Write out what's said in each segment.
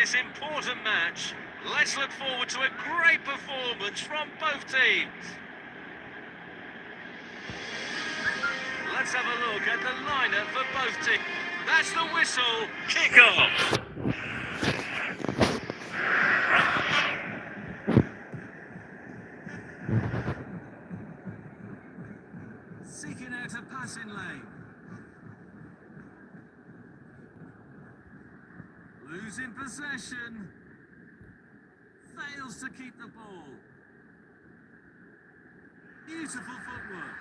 this important match. Let's look forward to a great performance from both teams. Let's have a look at the lineup for both teams. That's the whistle. Kick-off. Seeking out a passing lane. Losing possession. Fails to keep the ball. Beautiful footwork.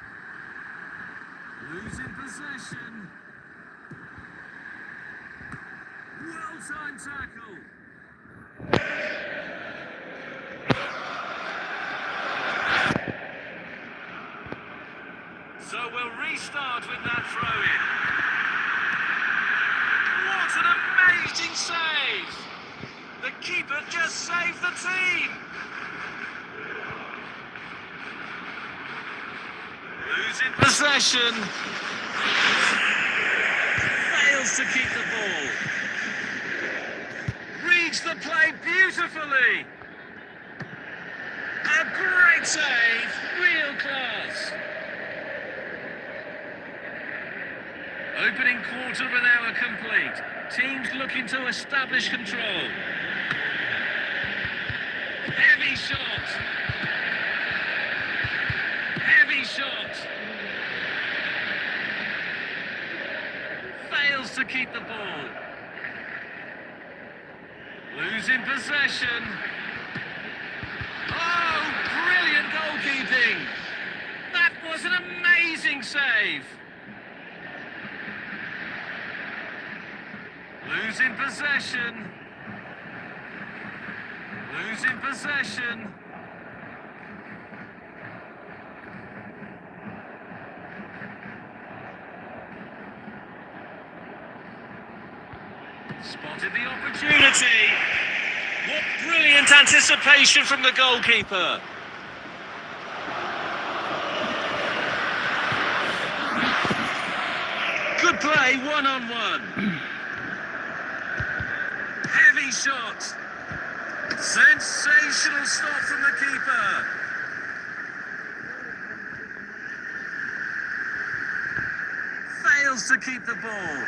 Losing possession. Well-timed tackle. So we'll restart with that throw-in. What an amazing save! The keeper just saved the team! Losing possession. Fails to keep the ball. Reads the play beautifully. A great save, real class. Opening quarter of an hour complete. Teams looking to establish control. Heavy shot. Heavy shot. Fails to keep the ball. Losing possession. Oh, brilliant goalkeeping. That was an amazing save. Losing possession. Losing possession. Spotted the opportunity. What brilliant anticipation from the goalkeeper. Good play, one-on-one. Heavy shot. Sensational stop from the keeper. Fails to keep the ball.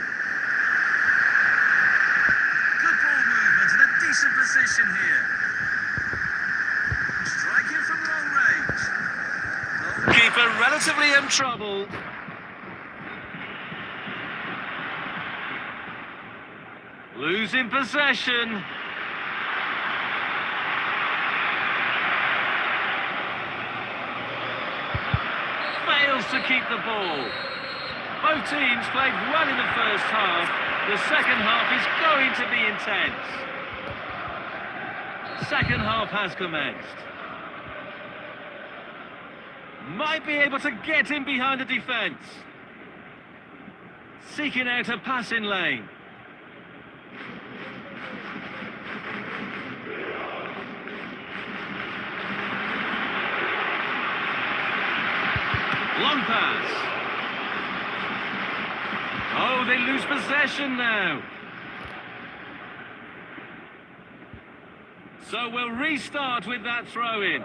Good ball movement in a decent position here. Striking from long range. Keeper relatively in trouble. Losing possession. Fails to keep the ball. Both teams played well in the first half. The second half is going to be intense. Second half has commenced. Might be able to get in behind the defence. Seeking out a passing lane. Long pass. Oh, they lose possession now. So we'll restart with that throw-in.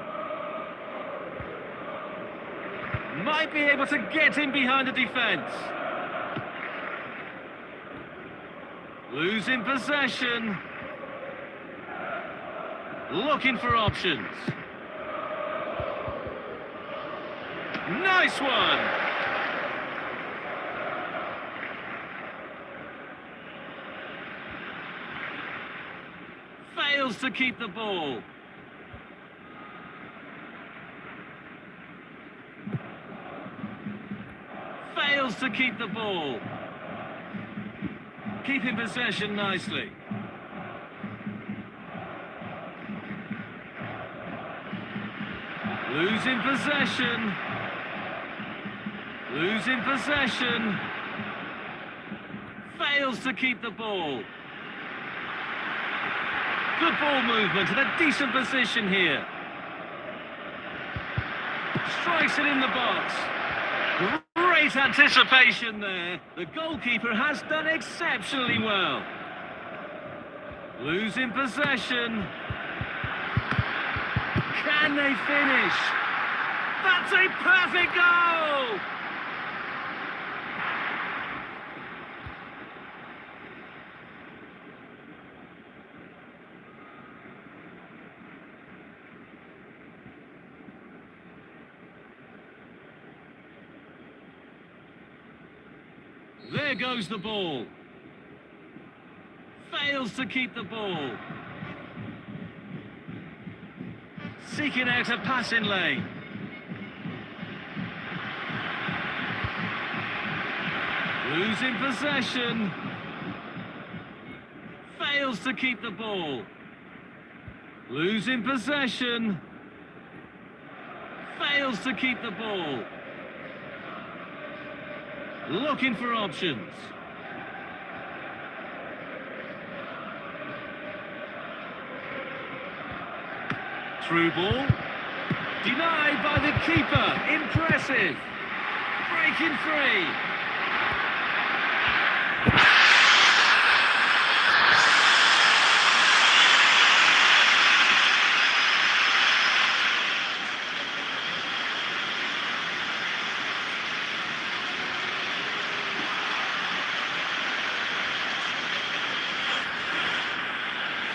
Might be able to get in behind the defence. Losing possession. Looking for options. Nice one! Fails to keep the ball. Fails to keep the ball. Keeping possession nicely. Losing possession. Losing possession. Fails to keep the ball. Good ball movement in a decent position here. Strikes it in the box. Great anticipation there. The goalkeeper has done exceptionally well. Losing possession. Can they finish? That's a perfect goal! There goes the ball. Fails to keep the ball. Seeking out a passing lane. Losing possession. Fails to keep the ball. Losing possession. Fails to keep the ball. Looking for options. Through ball. Denied by the keeper. Impressive. Breaking free.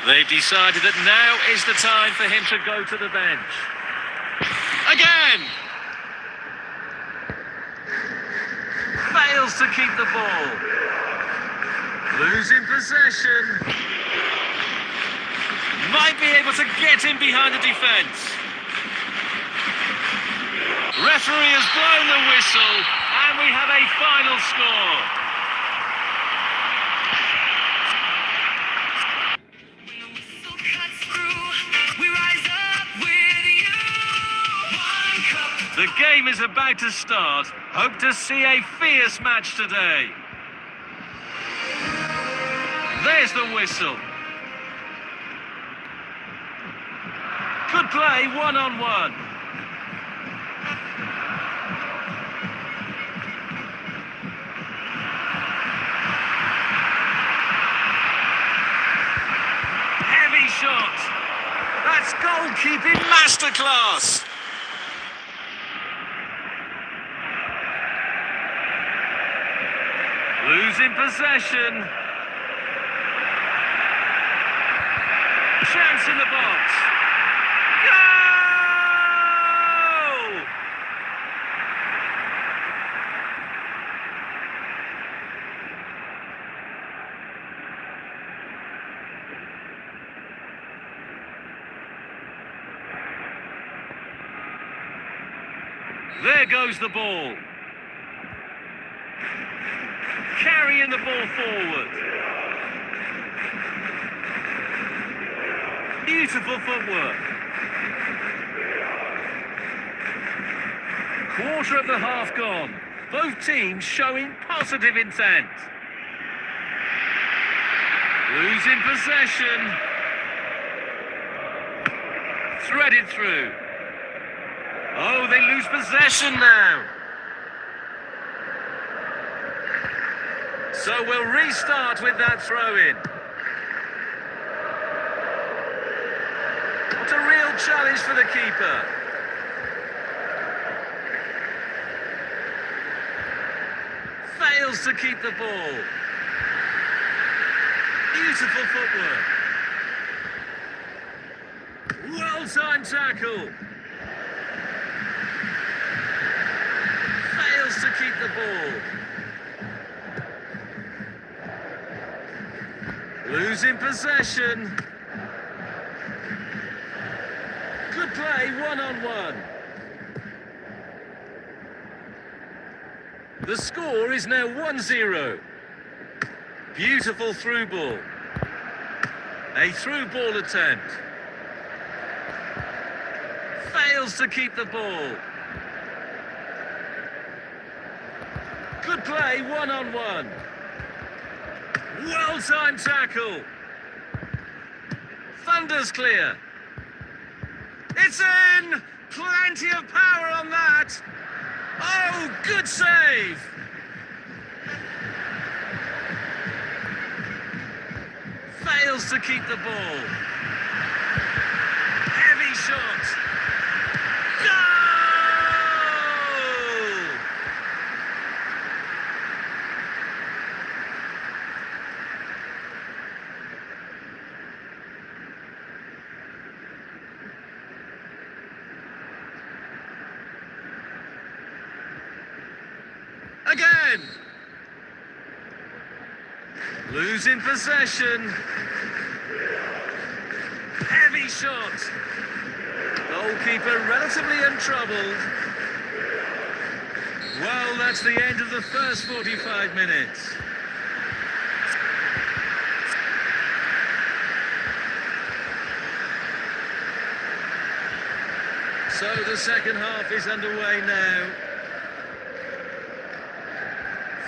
They've decided that now is the time for him to go to the bench. Again! Fails to keep the ball. Losing possession. Might be able to get in behind the defence. Referee has blown the whistle, and we have a final score. The game is about to start. Hope to see a fierce match today. There's the whistle. Good play, one-on-one. Heavy shot. That's goalkeeping masterclass. Losing possession. Chance in the box. Goal! There goes the ball. Carrying the ball forward. Beautiful footwork. Quarter of the half gone. Both teams showing positive intent. Losing possession. Threaded through. Oh, they lose possession now. So we'll restart with that throw-in. What a real challenge for the keeper. Fails to keep the ball. Beautiful footwork. Well-timed tackle. Fails to keep the ball. Losing possession. Good play, one-on-one. The score is now 1-0. Beautiful through ball. A through ball attempt. Fails to keep the ball. Good play, one-on-one. Well-timed tackle. Thunder's clear. It's in! Plenty of power on that. Oh, good save. Fails to keep the ball. Heavy shot. Goal! Again. Losing possession. Heavy shot. Goalkeeper relatively untroubled. Well, that's the end of the first 45 minutes. So the second half is underway now.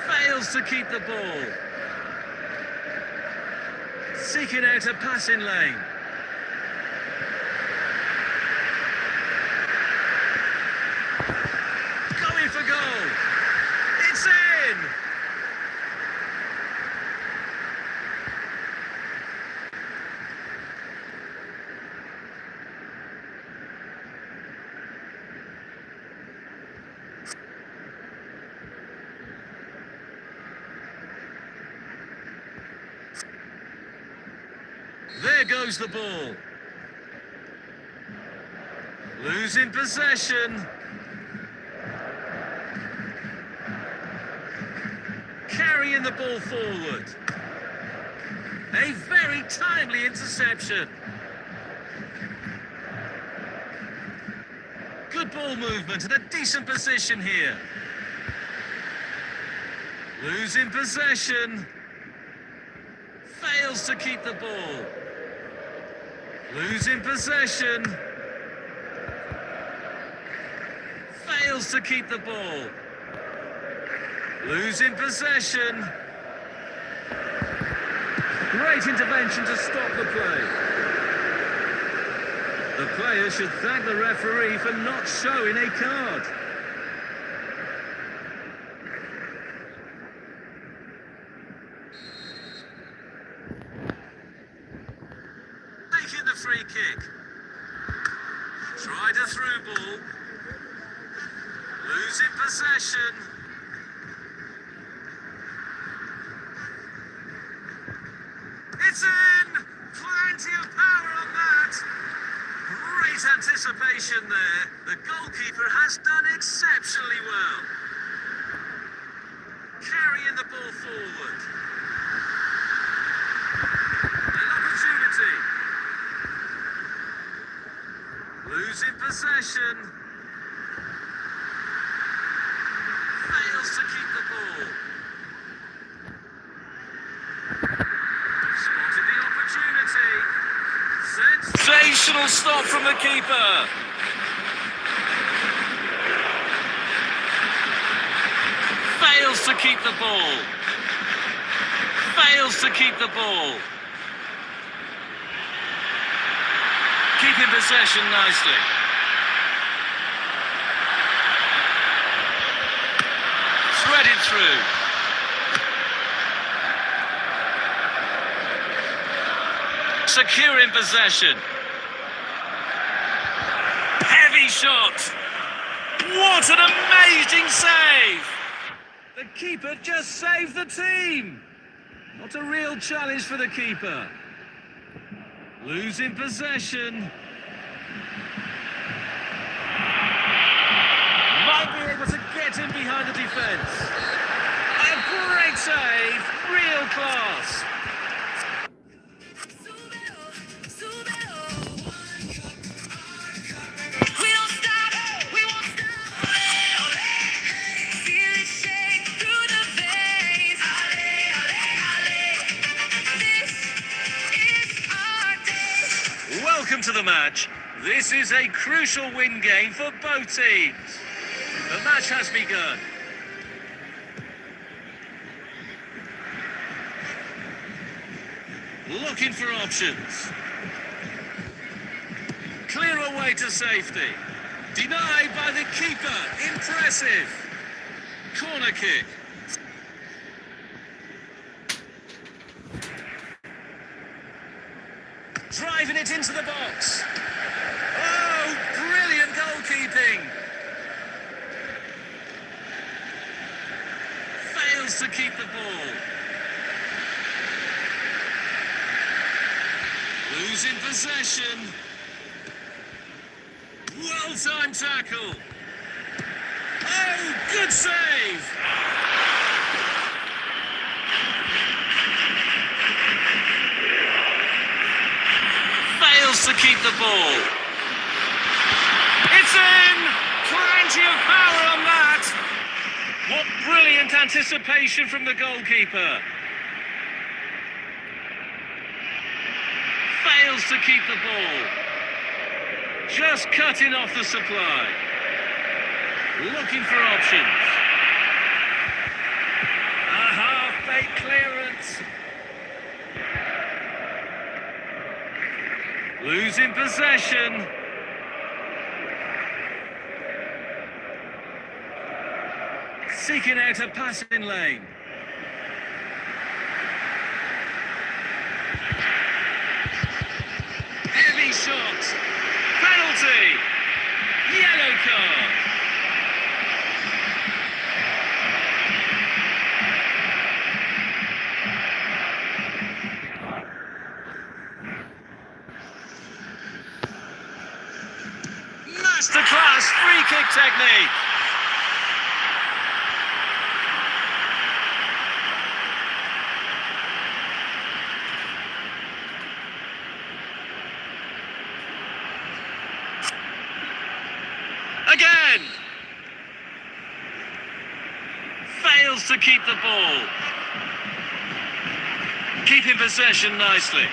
Fails to keep the ball. Seeking out a passing lane. Going for goal. It's in! There goes the ball. Losing possession. Carrying the ball forward. A very timely interception. Good ball movement and a decent position here. Losing possession. Fails to keep the ball. Losing possession. Fails to keep the ball. Losing possession. Great intervention to stop the play. The player should thank the referee for not showing a card. Taking the free kick. Tried a through ball. Losing possession. It's in! Plenty of power on that. Great anticipation there. The goalkeeper has done exceptionally well. Carrying the ball forward. An opportunity. Losing possession. Fails to keep the ball. Spotted the opportunity. Sensational stop from the keeper. Fails to keep the ball. Fails to keep the ball. Keeping possession nicely. Threaded through. Securing possession. Heavy shot. What an amazing save! The keeper just saved the team. Not a real challenge for the keeper. Losing possession. Might be able to get in behind the defence. A great save. Real class. Welcome to the match. This is a crucial win game for both teams. The match has begun. Looking for options. Clear away to safety. Denied by the keeper. Impressive. Corner kick. Driving it into the box. Oh, brilliant goalkeeping. Fails to keep the ball. Losing possession. Well-timed tackle. Oh, good save. Fails to keep the ball. It's in! Plenty of power on that. What brilliant anticipation from the goalkeeper. Fails to keep the ball. Just cutting off the supply. Looking for options. A half-baked clearance. Losing possession. Seeking out a passing lane. Heavy shot. Penalty. Yellow card. Masterclass free kick technique. Again. Fails to keep the ball. Keeping possession nicely.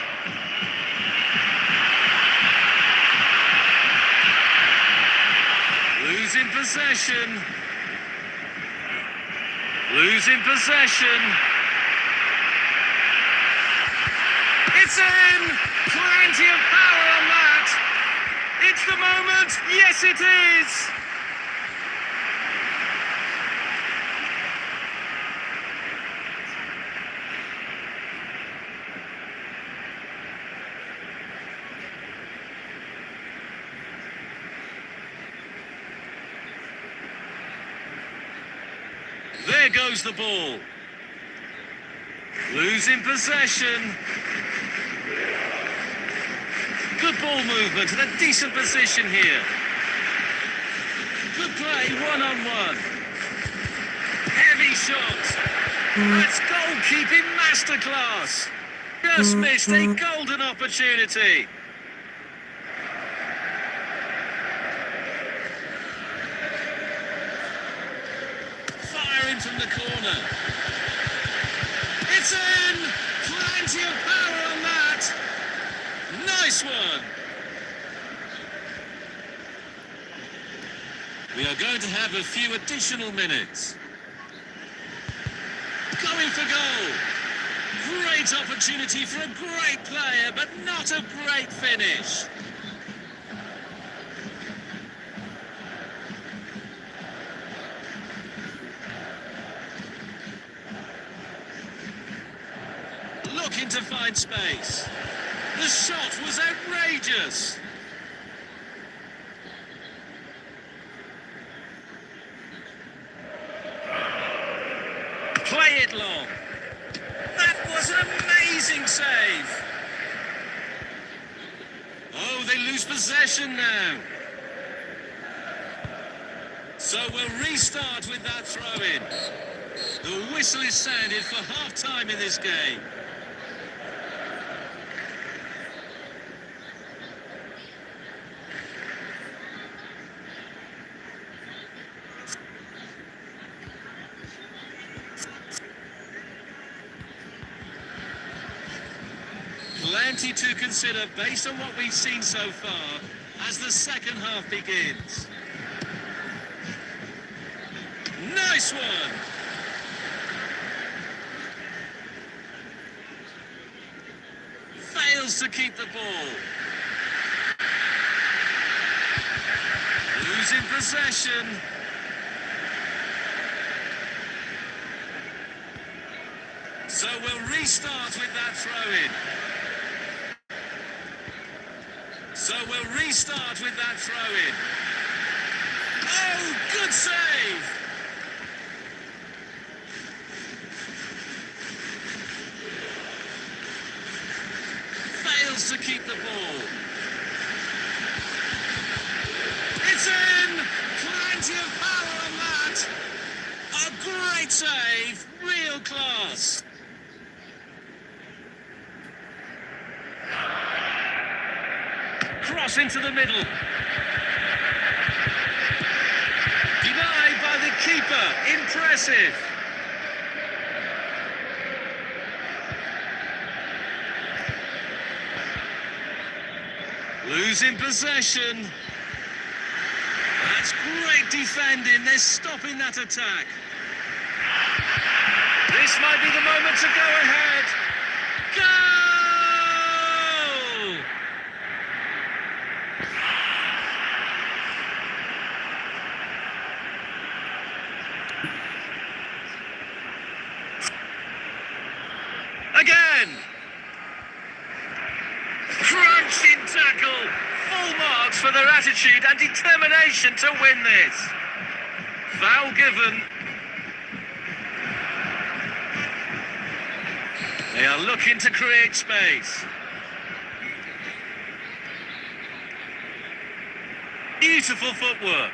Losing possession. Losing possession. It's in! Plenty of power on that. It's the moment. Yes, it is. There goes the ball. Losing possession. Good ball movement and a decent position here. Good play, one-on-one. Heavy shot. That's goalkeeping masterclass. Just missed a golden opportunity. Firing from the corner. It's in! Plenty of power on that. Nice one. We are going to have a few additional minutes. Going for goal. Great opportunity for a great player, but not a great finish. Looking to find space. The shot was outrageous. Play it long. That was an amazing save. Oh, they lose possession now. So we'll restart with that throw-in. The whistle is sounded for half-time in this game. Plenty to consider based on what we've seen so far as the second half begins. Nice one! Fails to keep the ball. Losing possession. So we'll restart with that throw-in. So we'll restart with that throw-in. Oh, good save! Fails to keep the ball. It's in! Plenty of power on that! A great save, real class. Cross into the middle. Denied by the keeper, impressive. Losing possession. That's great defending, they're stopping that attack. This might be the moment to go ahead. Goal! Again! Crunching tackle! Full marks for their attitude and determination to win this. Foul given. They are looking to create space. Beautiful footwork.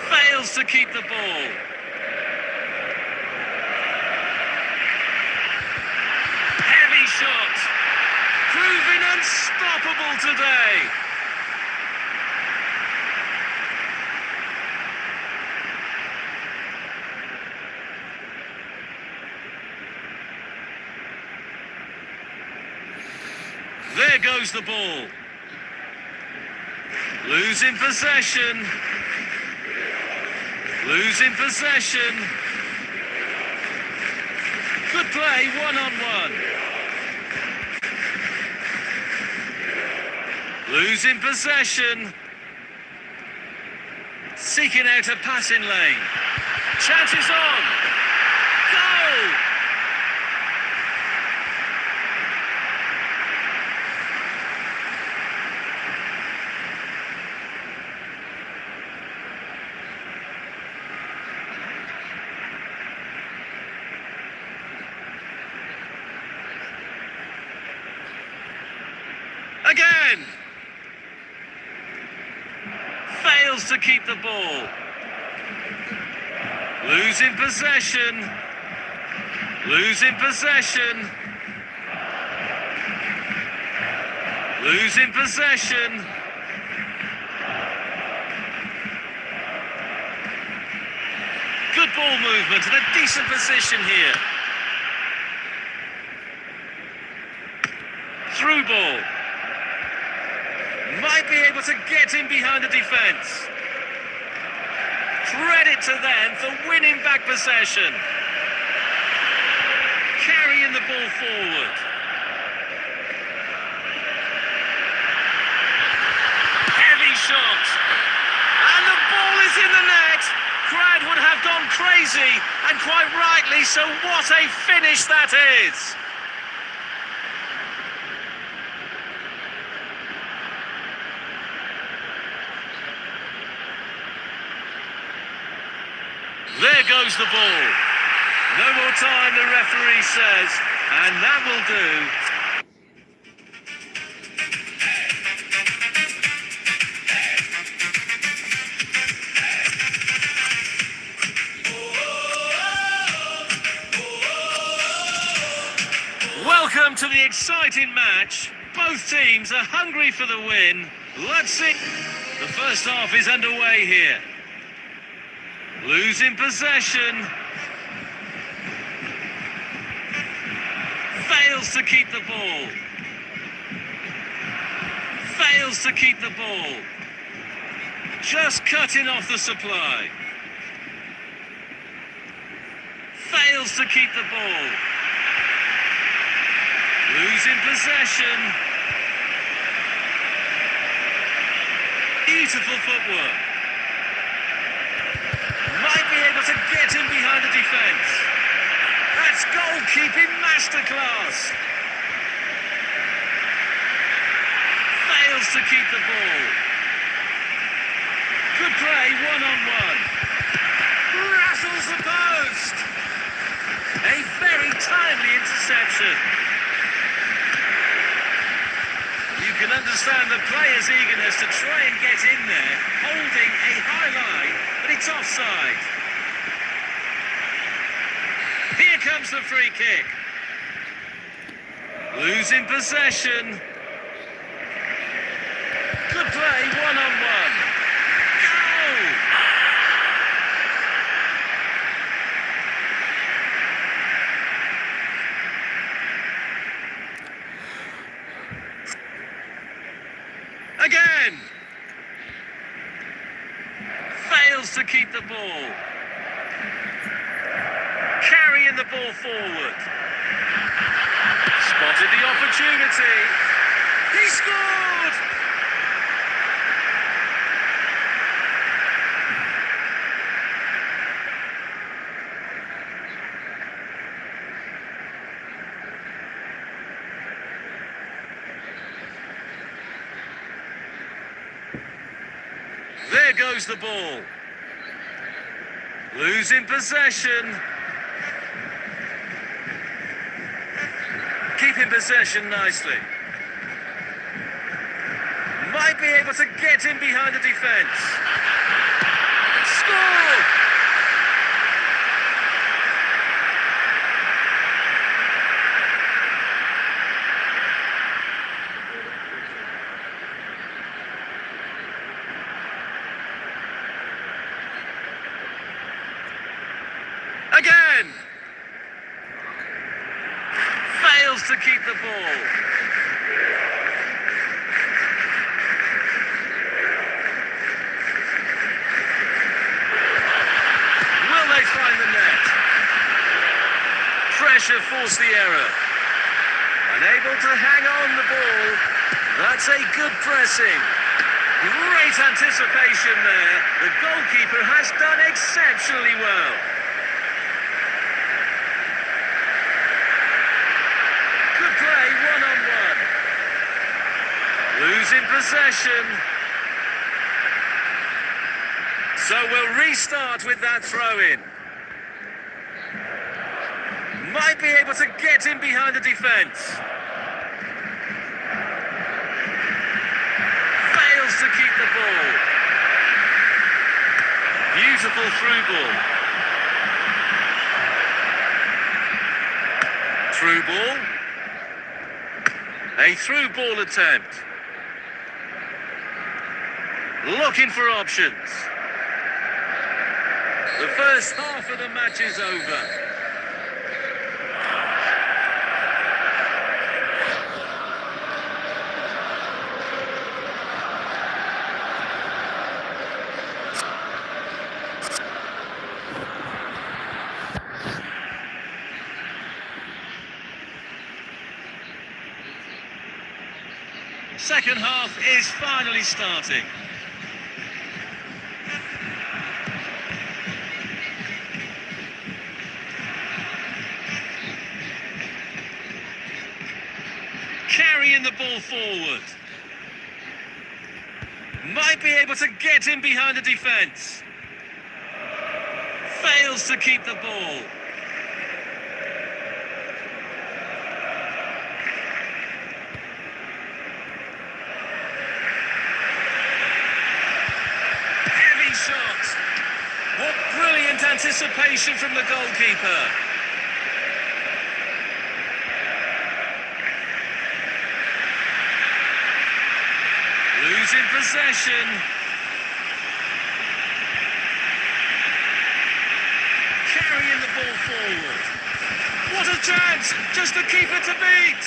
Fails to keep the ball. Heavy shot. Proving unstoppable today. There goes the ball. Losing possession. Losing possession. Good play, one-on-one. Losing possession. Seeking out a passing lane. Chances on. Goal! Again! Fails to keep the ball. Losing possession. Losing possession. Losing possession. Good ball movement and a decent position here. Through ball. Might be able to get in behind the defence. Credit to them for winning back possession. Carrying the ball forward. Heavy shot. And the ball is in the net. Crowd would have gone crazy, and quite rightly so. What a finish that is. There goes the ball. No more time, the referee says, and that will do. Welcome to the exciting match. Both teams are hungry for the win. Let's see. The first half is underway here. Losing possession. Fails to keep the ball. Fails to keep the ball. Just cutting off the supply. Fails to keep the ball. Losing possession. Beautiful footwork. Might be able to get in behind the defence. That's goalkeeping masterclass. Fails to keep the ball. Good play, one-on-one. Rattles the post. A very timely interception. You can understand the player's eagerness to try and get in there, holding a high line, but it's offside. Here comes the free kick. Losing possession. Good play, one-on-one. Goal! Again! Fails to keep the ball. Carrying the ball forward. Spotted the opportunity. He scored! There goes the ball. Losing possession. Keeping possession nicely. Might be able to get in behind the defence. Score! Again! Fails to keep the ball. Will they find the net? Pressure forced the error. Unable to hang on the ball. That's a good pressing. Great anticipation there. The goalkeeper has done exceptionally well. Good play, one-on-one. Losing possession. So we'll restart with that throw-in. Might be able to get in behind the defence. Fails to keep the ball. Beautiful through ball. Through ball. A through ball attempt. Looking for options. The first half of the match is over. Second half is finally starting. Carrying the ball forward. Might be able to get in behind the defence. Fails to keep the ball. Shot. What brilliant anticipation from the goalkeeper. Losing possession. Carrying the ball forward. What a chance! Just the keeper to beat.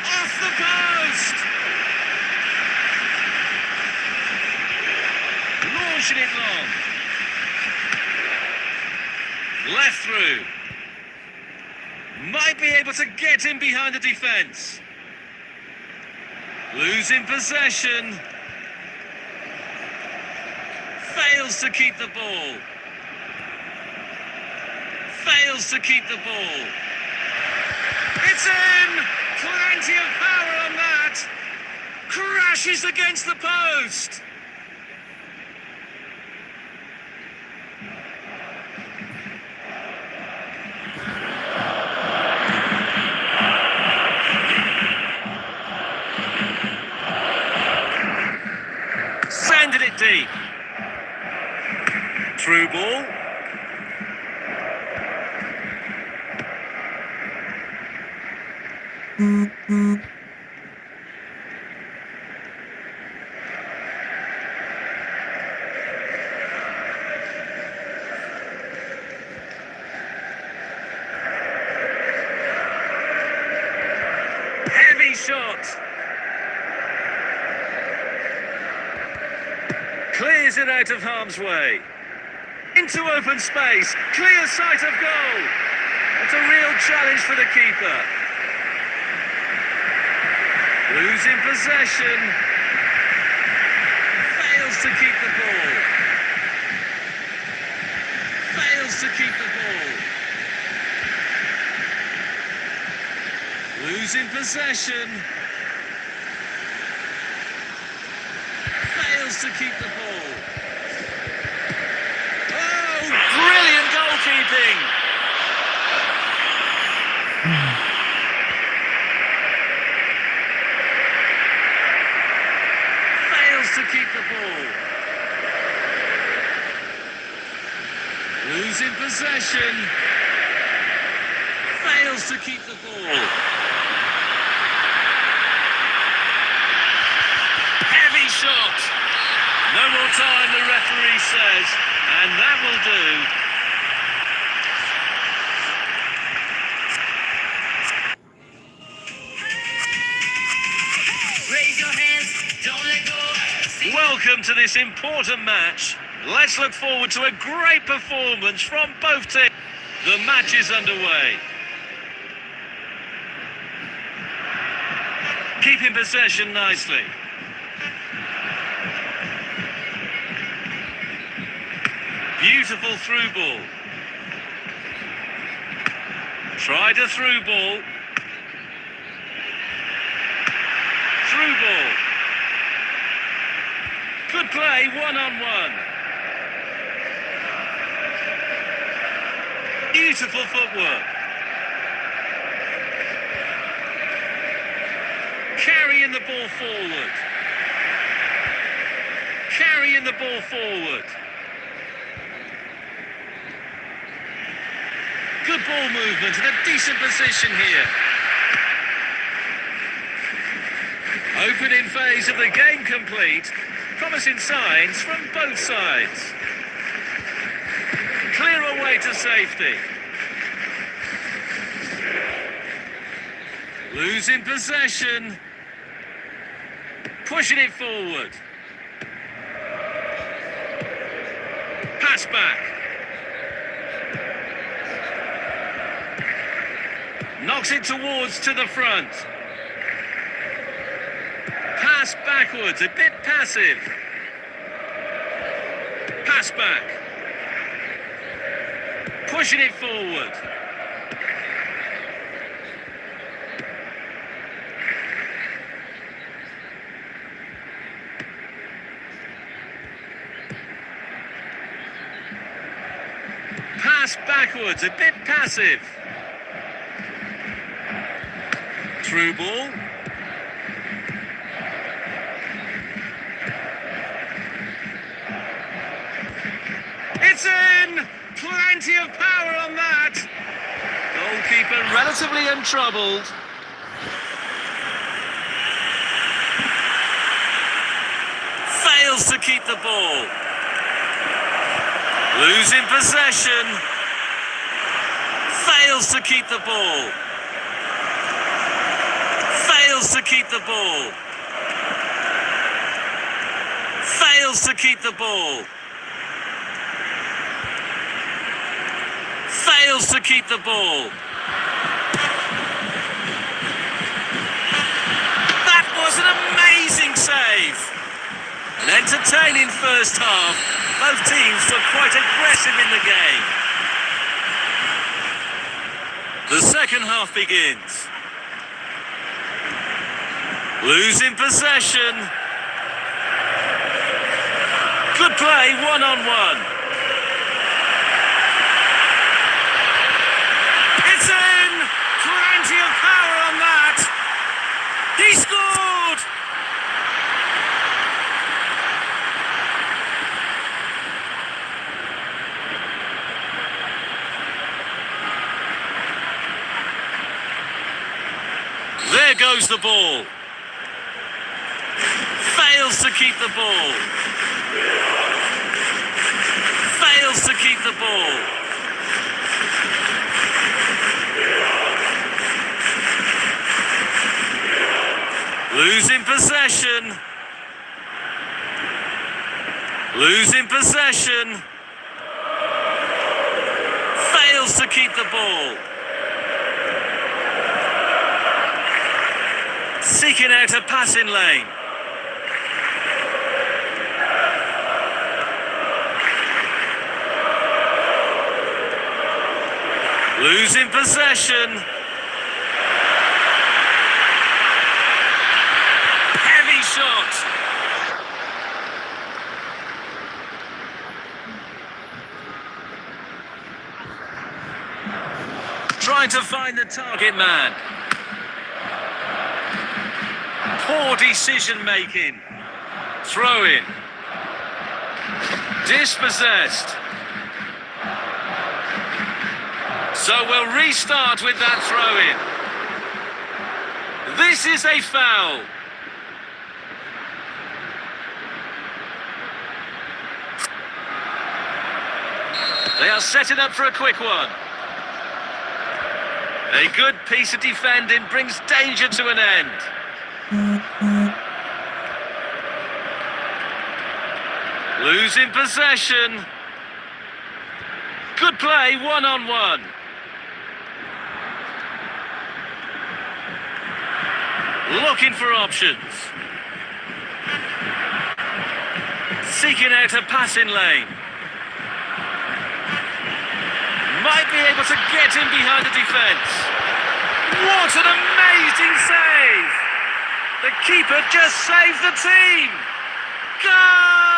Off the post. Launching it long. Left through. Might be able to get in behind the defence. Losing possession. Fails to keep the ball. Fails to keep the ball. It's in! Plenty of power on that. Crashes against the post. Sending it deep. Through ball. Heavy shot. Clears it out of harm's way. Into open space. Clear sight of goal. That's a real challenge for the keeper. Losing possession. Fails to keep the ball. Fails to keep the ball. Losing possession. Fails to keep the ball. Oh, brilliant goalkeeping. Fails to keep the ball. Losing possession. Fails to keep the ball. Heavy shot. No more time, the referee says, and that will do. Raise your hands, don't let go. Welcome to this important match. Let's look forward to a great performance from both teams. The match is underway. Keeping possession nicely. Beautiful through ball. Tried a through ball. Through ball. Good play, one-on-one. Beautiful footwork. Carrying the ball forward. Carrying the ball forward. Good ball movement and a decent position here. Opening phase of the game complete. Promising signs from both sides. Clear away to safety. Losing possession. Pushing it forward. Pass back. Knocks it towards to the front. Pass backwards, a bit passive. Pass back. Pushing it forward. Pass backwards, a bit passive. Through ball. It's in! Plenty of power on that. Goalkeeper relatively untroubled. Fails to keep the ball. Losing possession. Fails to keep the ball. Fails to keep the ball. Fails to keep the ball. Fails to keep the ball. That was an amazing save. An entertaining first half. Both teams were quite aggressive in the game. The second half begins. Losing possession. Good play, one-on-one. It's in! Plenty of power on that. He scored! There goes the ball. Fails to keep the ball. Fails to keep the ball. Losing possession. Losing possession. Fails to keep the ball. Seeking out a passing lane. Losing possession. Heavy shot. Trying to find the target man. Poor decision making. Throw in. Dispossessed. So we'll restart with that throw in. This is a foul. They are setting up for a quick one. A good piece of defending brings danger to an end. Losing possession. Good play, one-on-one. Looking for options. Seeking out a passing lane. Might be able to get in behind the defence. What an amazing save! The keeper just saves the team. Goal!